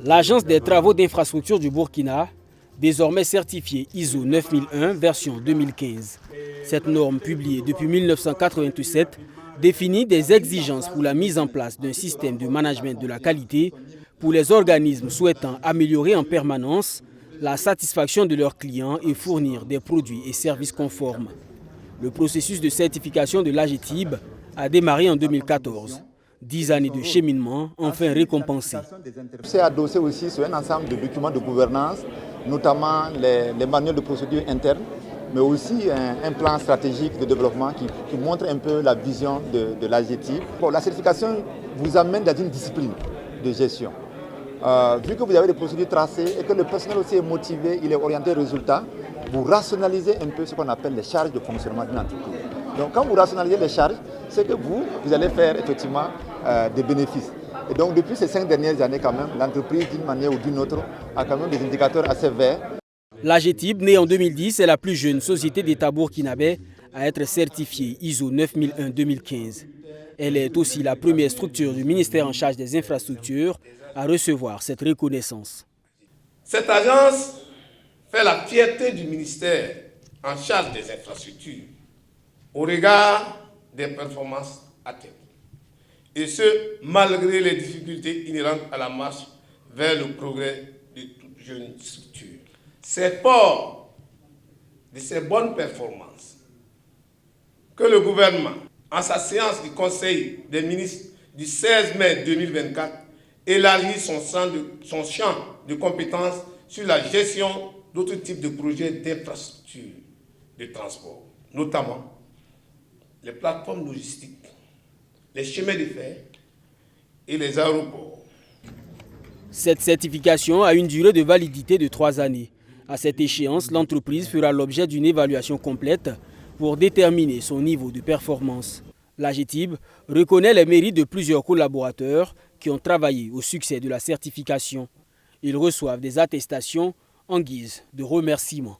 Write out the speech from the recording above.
L'Agence des travaux d'infrastructure du Burkina, désormais certifiée ISO 9001 version 2015. Cette norme, publiée depuis 1987, définit des exigences pour la mise en place d'un système de management de la qualité pour les organismes souhaitant améliorer en permanence la satisfaction de leurs clients et fournir des produits et services conformes. Le processus de certification de l'AGETIB a démarré en 2014. 10 années de cheminement, enfin récompensées. C'est adossé aussi sur un ensemble de documents de gouvernance, notamment les manuels de procédure interne, mais aussi un plan stratégique de développement qui montre un peu la vision de l'AGETIB. La certification vous amène dans une discipline de gestion. Vu que vous avez des procédures tracées et que le personnel aussi est motivé, il est orienté résultat, vous rationalisez un peu ce qu'on appelle les charges de fonctionnement d'une entreprise. Donc quand vous rationalisez les charges, c'est que vous allez faire effectivement des bénéfices. Et donc depuis ces 5 dernières années quand même, l'entreprise d'une manière ou d'une autre a quand même des indicateurs assez verts. L'AGETIB, née en 2010, est la plus jeune société d'État burkinabé à être certifiée ISO 9001-2015. Elle est aussi la première structure du ministère en charge des infrastructures à recevoir cette reconnaissance. Cette agence fait la fierté du ministère en charge des infrastructures au regard des performances atteintes. Et ce, malgré les difficultés inhérentes à la marche vers le progrès de toute jeune structure. C'est fort de ces bonnes performances que le gouvernement, en sa séance du Conseil des ministres du 16 mai 2024, élargit son champ de compétences sur la gestion d'autres types de projets d'infrastructures de transport, notamment les plateformes logistiques, les chemins de fer et les aéroports. Cette certification a une durée de validité de 3 années. À cette échéance, l'entreprise fera l'objet d'une évaluation complète pour déterminer son niveau de performance. L'AGETIB reconnaît les mérites de plusieurs collaborateurs qui ont travaillé au succès de la certification. Ils reçoivent des attestations en guise de remerciement.